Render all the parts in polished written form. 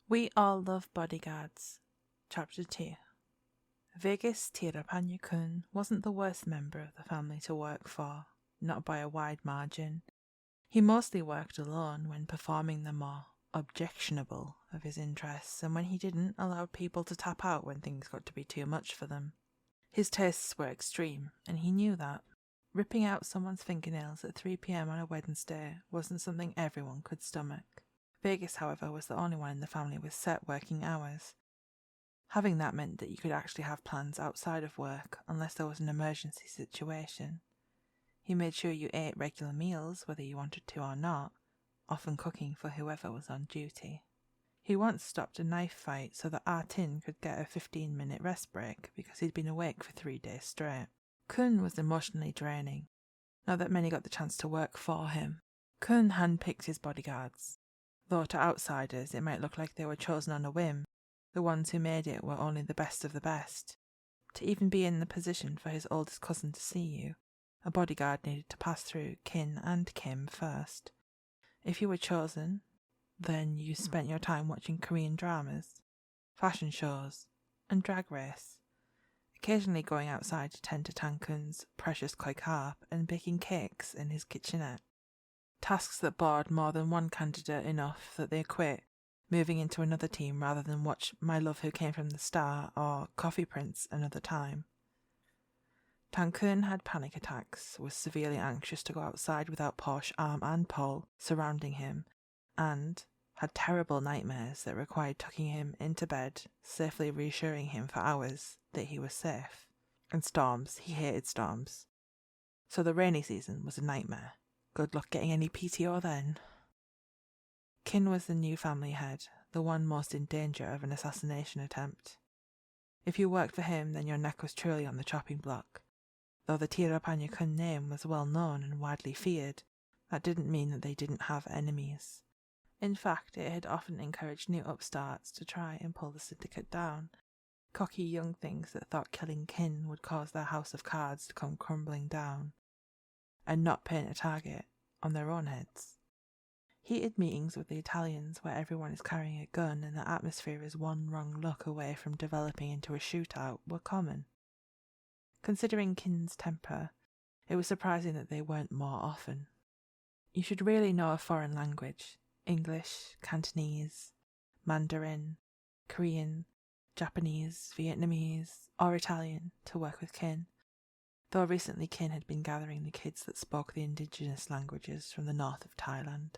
We all love Bodyguards. Chapter 2. Vegas Tirapanya-kun wasn't the worst member of the family to work for, not by a wide margin. He mostly worked alone when performing the more objectionable of his interests, and when he didn't, allowed people to tap out when things got to be too much for them. His tastes were extreme, and he knew that. Ripping out someone's fingernails at 3 p.m. on a Wednesday wasn't something everyone could stomach. Vegas, however, was the only one in the family with set working hours. Having that meant that you could actually have plans outside of work unless there was an emergency situation. He made sure you ate regular meals whether you wanted to or not, often cooking for whoever was on duty. He once stopped a knife fight so that Ah Tin could get a 15-minute rest break because he'd been awake for 3 days straight. Kun was emotionally draining. Not that many got the chance to work for him. Kun handpicked his bodyguards. Though to outsiders it might look like they were chosen on a whim, the ones who made it were only the best of the best. To even be in the position for his oldest cousin to see you, a bodyguard needed to pass through Kin and Kim first. If you were chosen, then you spent your time watching Korean dramas, fashion shows, and drag race, occasionally going outside to tend to Tankun's precious koi carp and baking cakes in his kitchenette. Tasks that bored more than one candidate enough that they quit, moving into another team rather than watch My Love Who Came From the Star or Coffee Prince another time. Tankun had panic attacks, was severely anxious to go outside without Porsche arm and pole surrounding him, and had terrible nightmares that required tucking him into bed, safely reassuring him for hours that he was safe. And storms, he hated storms. So the rainy season was a nightmare. Good luck getting any PTO then. Kin was the new family head, the one most in danger of an assassination attempt. If you worked for him, then your neck was truly on the chopping block. Though the Tirapanya-kun name was well known and widely feared, that didn't mean that they didn't have enemies. In fact, it had often encouraged new upstarts to try and pull the syndicate down, cocky young things that thought killing Kin would cause their house of cards to come crumbling down, and not paint a target on their own heads. Heated meetings with the Italians where everyone is carrying a gun and the atmosphere is one wrong look away from developing into a shootout were common. Considering Kin's temper, it was surprising that they weren't more often. You should really know a foreign language: English, Cantonese, Mandarin, Korean, Japanese, Vietnamese, or Italian to work with Kin. Though recently Kin had been gathering the kids that spoke the indigenous languages from the north of Thailand.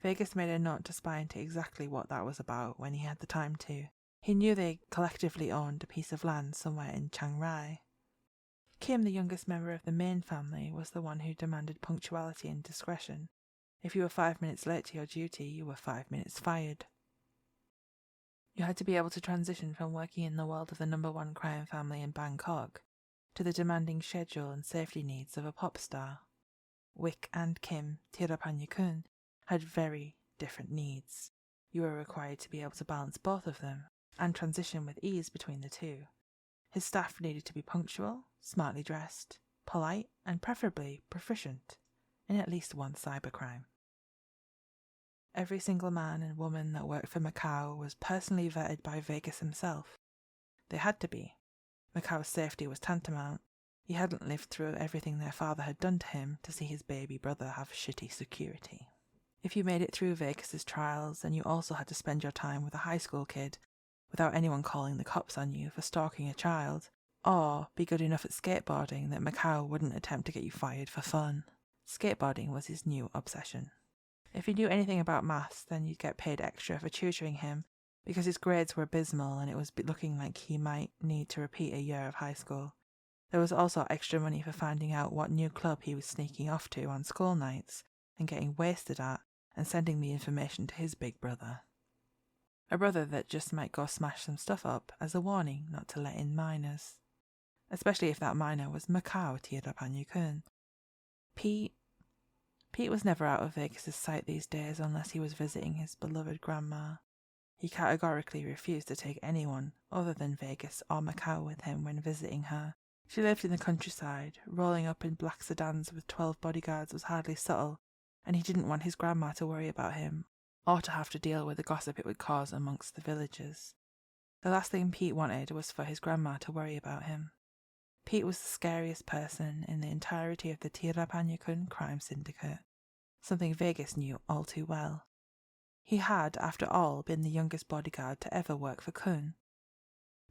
Vegas made a note to spy into exactly what that was about when he had the time to. He knew they collectively owned a piece of land somewhere in Chiang Rai. Kim, the youngest member of the main family, was the one who demanded punctuality and discretion. If you were 5 minutes late to your duty, you were 5 minutes fired. You had to be able to transition from working in the world of the number one crime family in Bangkok to the demanding schedule and safety needs of a pop star. Wick and Kim, Tirapanya-kun, had very different needs. You were required to be able to balance both of them and transition with ease between the two. His staff needed to be punctual, smartly dressed, polite, and preferably proficient in at least one cybercrime. Every single man and woman that worked for Macau was personally vetted by Vegas himself. They had to be. Macau's safety was tantamount. He hadn't lived through everything their father had done to him to see his baby brother have shitty security. If you made it through Vegas's trials, then you also had to spend your time with a high school kid without anyone calling the cops on you for stalking a child, or be good enough at skateboarding that Macau wouldn't attempt to get you fired for fun. Skateboarding was his new obsession. If you knew anything about maths, then you'd get paid extra for tutoring him, because his grades were abysmal and it was looking like he might need to repeat a year of high school. There was also extra money for finding out what new club he was sneaking off to on school nights and getting wasted at, and sending the information to his big brother. A brother that just might go smash some stuff up as a warning not to let in minors. Especially if that minor was Macau Tirapanya-kun. Pete was never out of Vegas's sight these days unless he was visiting his beloved grandma. He categorically refused to take anyone other than Vegas or Macau with him when visiting her. She lived in the countryside. Rolling up in black sedans with 12 bodyguards was hardly subtle, and he didn't want his grandma to worry about him or to have to deal with the gossip it would cause amongst the villagers. The last thing Pete wanted was for his grandma to worry about him. Pete was the scariest person in the entirety of the Tirapanyakun crime syndicate, something Vegas knew all too well. He had, after all, been the youngest bodyguard to ever work for Kun.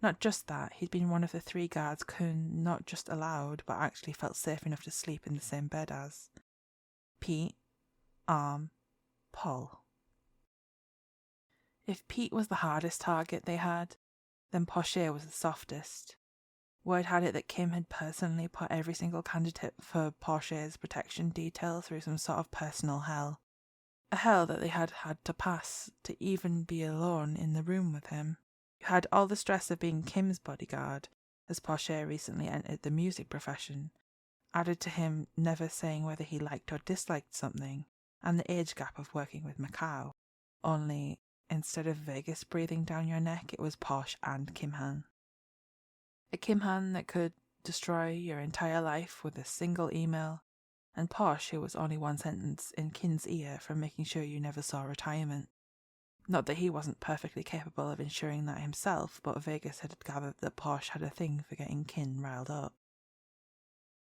Not just that, he'd been one of the 3 guards Kun not just allowed, but actually felt safe enough to sleep in the same bed as. Pete, Paul. If Pete was the hardest target they had, then Porsche was the softest. Word had it that Kim had personally put every single candidate for Porsche's protection detail through some sort of personal hell. A hell that they had to pass to even be alone in the room with him. You had all the stress of being Kim's bodyguard, as Porsche recently entered the music profession, added to him never saying whether he liked or disliked something, and the age gap of working with Macau. Only, instead of Vegas breathing down your neck, it was Porsche and Kim Han. A Kim Han that could destroy your entire life with a single email, and Porsche who was only one sentence in Kin's ear from making sure you never saw retirement. Not that he wasn't perfectly capable of ensuring that himself, but Vegas had gathered that Porsche had a thing for getting Kin riled up.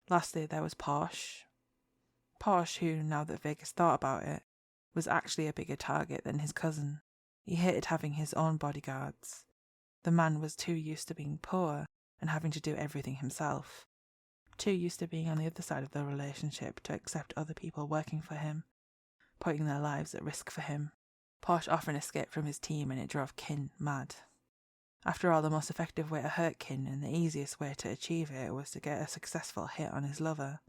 Lastly, there was Porsche. Porsche, who, now that Vegas thought about it, was actually a bigger target than his cousin. He hated having his own bodyguards. The man was too used to being poor and having to do everything himself. Too used to being on the other side of the relationship to accept other people working for him, putting their lives at risk for him. Porsche often escaped from his team and it drove Kin mad. After all, the most effective way to hurt Kin and the easiest way to achieve it was to get a successful hit on his lover.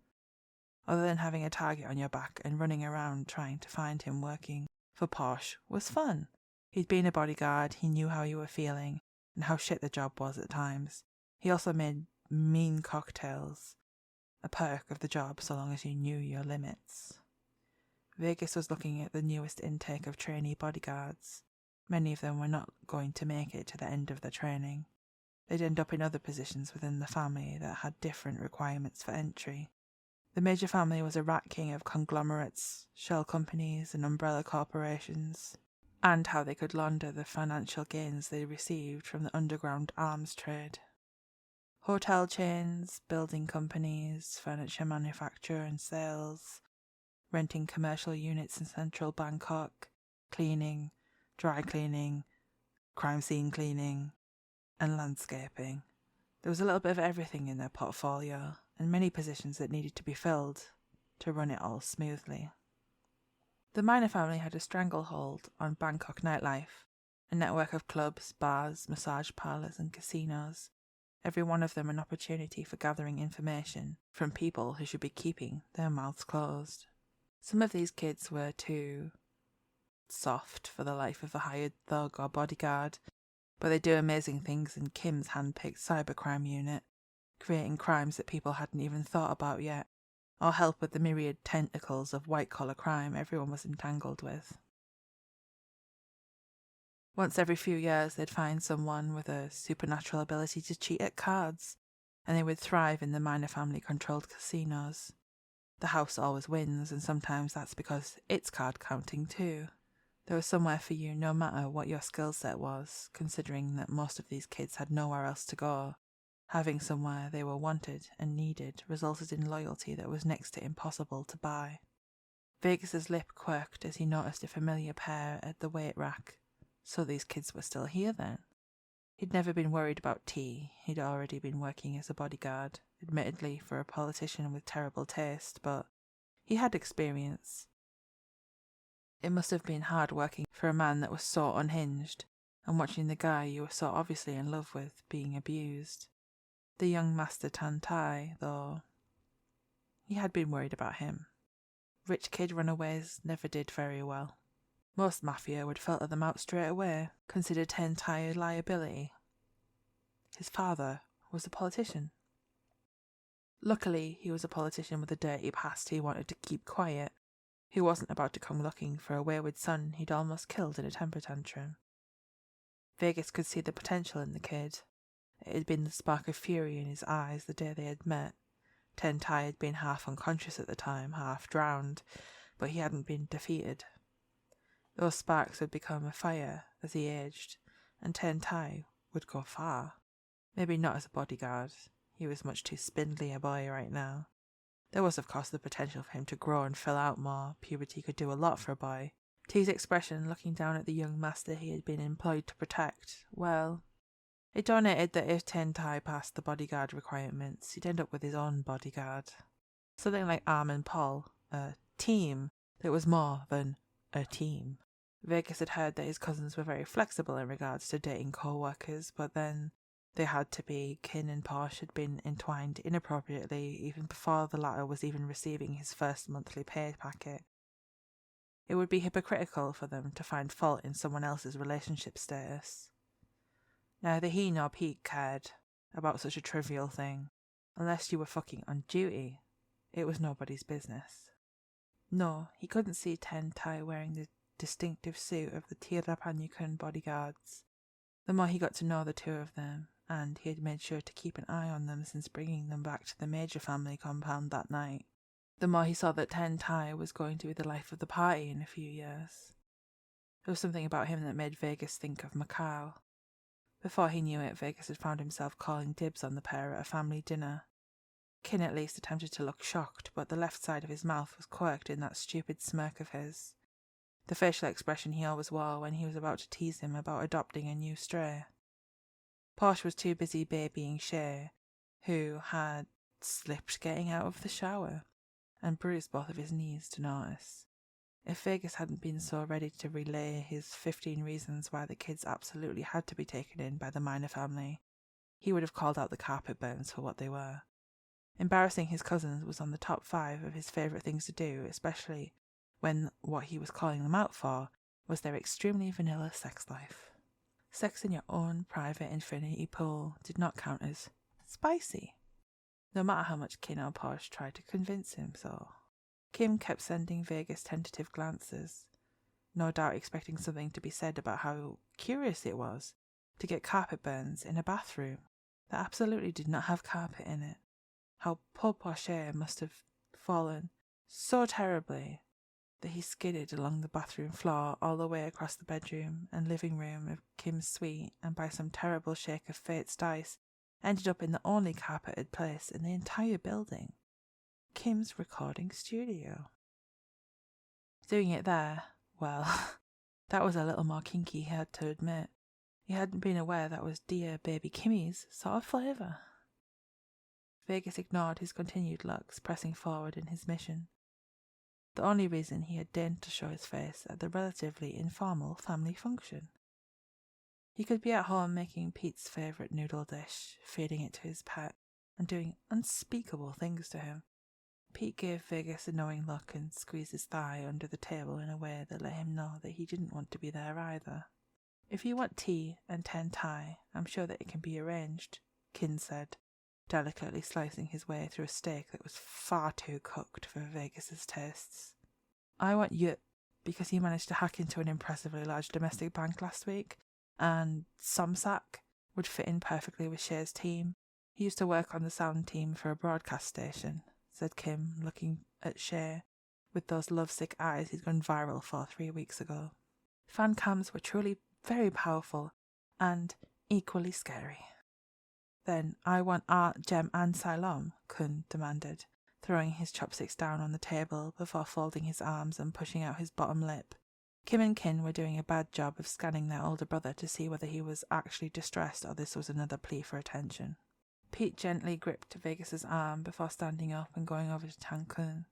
Other than having a target on your back and running around trying to find him working for Porsche was fun. He'd been a bodyguard, he knew how you were feeling and how shit the job was at times. He also made mean cocktails, a perk of the job so long as you knew your limits. Vegas was looking at the newest intake of trainee bodyguards. Many of them were not going to make it to the end of their training. They'd end up in other positions within the family that had different requirements for entry. The major family was a rat king of conglomerates, shell companies and umbrella corporations, and how they could launder the financial gains they received from the underground arms trade. Hotel chains, building companies, furniture manufacture and sales, renting commercial units in central Bangkok, cleaning, dry cleaning, crime scene cleaning, and landscaping. There was a little bit of everything in their portfolio, and many positions that needed to be filled to run it all smoothly. The Minor family had a stranglehold on Bangkok nightlife, a network of clubs, bars, massage parlours and casinos, every one of them an opportunity for gathering information from people who should be keeping their mouths closed. Some of these kids were too soft for the life of a hired thug or bodyguard, but they do amazing things in Kim's hand-picked cybercrime unit, creating crimes that people hadn't even thought about yet, or help with the myriad tentacles of white-collar crime everyone was entangled with. Once every few years they'd find someone with a supernatural ability to cheat at cards, and they would thrive in the Minor family-controlled casinos. The house always wins, and sometimes that's because it's card counting too. There was somewhere for you no matter what your skill set was, considering that most of these kids had nowhere else to go. Having somewhere they were wanted and needed resulted in loyalty that was next to impossible to buy. Vegas's lip quirked as he noticed a familiar pair at the weight rack. So these kids were still here then. He'd never been worried about tea. He'd already been working as a bodyguard, admittedly for a politician with terrible taste, but he had experience. It must have been hard working for a man that was so unhinged, and watching the guy you were so obviously in love with being abused. The young Master Thaenthai, though, he had been worried about him. Rich kid runaways never did very well. Most mafia would filter them out straight away, consider Thaenthai a liability. His father was a politician. Luckily, he was a politician with a dirty past he wanted to keep quiet, who wasn't about to come looking for a wayward son he'd almost killed in a temper tantrum. Vegas could see the potential in the kid. It had been the spark of fury in his eyes the day they had met. Thaenthai had been half unconscious at the time, half drowned, but he hadn't been defeated. Those sparks would become a fire as he aged, and Thaenthai would go far. Maybe not as a bodyguard. He was much too spindly a boy right now. There was, of course, the potential for him to grow and fill out more. Puberty could do a lot for a boy. Tee's expression, looking down at the young master he had been employed to protect, well, it donated that if Thaenthai passed the bodyguard requirements, he'd end up with his own bodyguard. Something like Arm and Paul, a team that was more than a team. Vegas had heard that his cousins were very flexible in regards to dating co-workers, but then they had to be. Kinn and Porsche had been entwined inappropriately even before the latter was even receiving his first monthly pay packet. It would be hypocritical for them to find fault in someone else's relationship status. Neither he nor Pete cared about such a trivial thing. Unless you were fucking on duty, it was nobody's business. No, he couldn't see Thaenthai wearing the distinctive suit of the Tirapanyukun bodyguards. The more he got to know the two of them, and he had made sure to keep an eye on them since bringing them back to the major family compound that night, the more he saw that Thaenthai was going to be the life of the party in a few years. There was something about him that made Vegas think of Macau. Before he knew it, Vegas had found himself calling dibs on the pair at a family dinner. Kinn at least attempted to look shocked, but the left side of his mouth was quirked in that stupid smirk of his, the facial expression he always wore when he was about to tease him about adopting a new stray. Porsche was too busy babying Shay, who had slipped getting out of the shower and bruised both of his knees, to notice. If Vegas hadn't been so ready to relay his 15 reasons why the kids absolutely had to be taken in by the minor family, he would have called out the carpet burns for what they were. Embarrassing his cousins was on the top 5 of his favourite things to do, especially when what he was calling them out for was their extremely vanilla sex life. Sex in your own private infinity pool did not count as spicy, no matter how much Kinn or Porsche tried to convince him so. Kim kept sending Vegas tentative glances, no doubt expecting something to be said about how curious it was to get carpet burns in a bathroom that absolutely did not have carpet in it. How poor Porsche must have fallen so terribly that he skidded along the bathroom floor all the way across the bedroom and living room of Kim's suite, and by some terrible shake of fate's dice ended up in the only carpeted place in the entire building, Kim's recording studio. Doing it there, well, that was a little more kinky, he had to admit. He hadn't been aware that was dear baby Kimmy's sort of flavour. Vegas ignored his continued looks, pressing forward in his mission. The only reason he had deigned to show his face at the relatively informal family function. He could be at home making Pete's favourite noodle dish, feeding it to his pet, and doing unspeakable things to him. Pete gave Vegas a knowing look and squeezed his thigh under the table in a way that let him know that he didn't want to be there either. "If you want Thee and Thaenthai, I'm sure that it can be arranged," Kinn said, delicately slicing his way through a steak that was far too cooked for Vegas's tastes. "I want you," because he managed to hack into an impressively large domestic bank last week, and Somsak would fit in perfectly with Shay's team. He used to work on the sound team for a broadcast station, said Kim, looking at Shay with those lovesick eyes he'd gone viral for 3 weeks ago. Fan cams were truly very powerful and equally scary. "Then I want Art, Gem and Silom," Kun demanded, throwing his chopsticks down on the table before folding his arms and pushing out his bottom lip. Kim and Kinn were doing a bad job of scanning their older brother to see whether he was actually distressed or this was another plea for attention. Pete gently gripped Vegas's arm before standing up and going over to Tankun.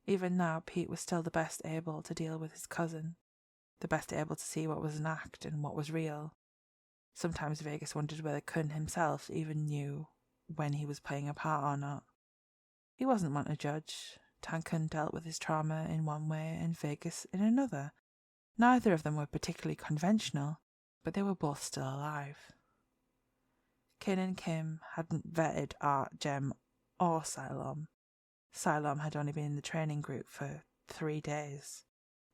Even now, Pete was still the best able to deal with his cousin, the best able to see what was an act and what was real. Sometimes Vegas wondered whether Kun himself even knew when he was playing a part or not. He wasn't one to judge. Tankun dealt with his trauma in one way and Vegas in another. Neither of them were particularly conventional, but they were both still alive. Kinn and Kim hadn't vetted Art, Gem, or Silom. Silom had only been in the training group for 3 days.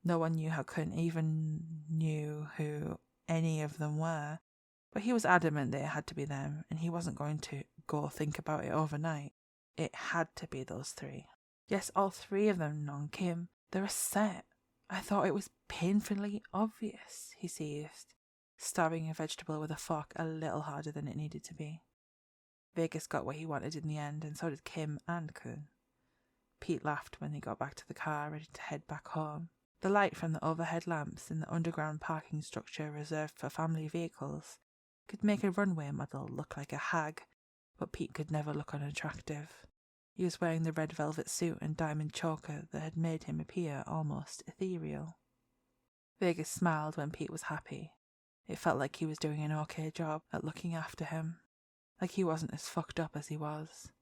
No one knew how Kun even knew who any of them were, but he was adamant that it had to be them, and he wasn't going to go think about it overnight. It had to be those 3. Yes, all 3 of them known Kim. They're a set. I thought it was painfully obvious, he seethed, stabbing a vegetable with a fork a little harder than it needed to be. Vegas got what he wanted in the end, and so did Kim and Kun. Pete laughed when they got back to the car, ready to head back home. The light from the overhead lamps in the underground parking structure reserved for family vehicles could make a runway model look like a hag, but Pete could never look unattractive. He was wearing the red velvet suit and diamond choker that had made him appear almost ethereal. Vegas smiled when Pete was happy. It felt like he was doing an okay job at looking after him, like he wasn't as fucked up as he was.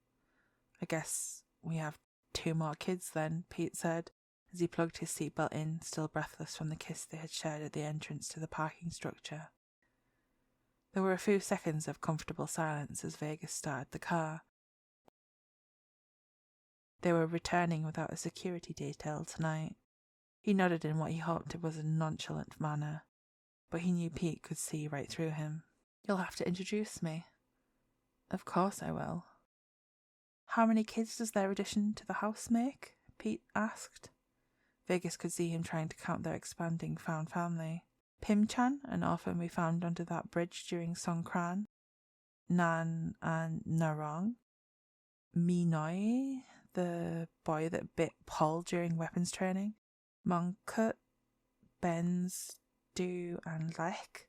I guess we have 2 more kids then, Pete said, as he plugged his seatbelt in, still breathless from the kiss they had shared at the entrance to the parking structure. There were a few seconds of comfortable silence as Vegas started the car. They were returning without a security detail tonight. He nodded in what he hoped was a nonchalant manner, but he knew Pete could see right through him. You'll have to introduce me. Of course I will. How many kids does their addition to the house make? Pete asked. Vegas could see him trying to count their expanding found family. Pim-chan, an orphan we found under that bridge during Songkran. Nan and Narong. Minoi, the boy that bit Paul during weapons training. Monkut, Benz, Du and Lek,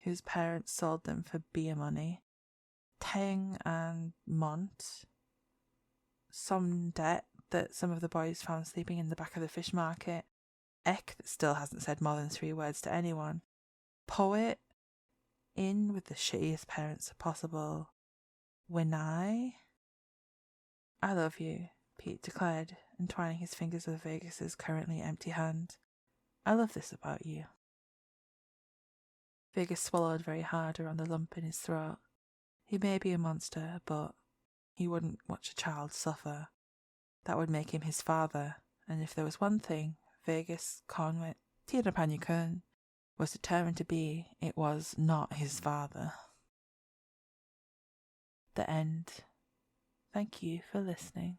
whose parents sold them for beer money. Teng and Mont. Somdet, that some of the boys found sleeping in the back of the fish market. Ek, that still hasn't said more than 3 words to anyone. Poet, in with the shittiest parents possible. Winai. I love you, Pete declared, entwining his fingers with Vegas's currently empty hand. I love this about you. Vegas swallowed very hard around the lump in his throat. He may be a monster, but he wouldn't watch a child suffer. That would make him his father, and if there was one thing Vegas, Conway, Thee was determined to be, it was not his father. The end. Thank you for listening.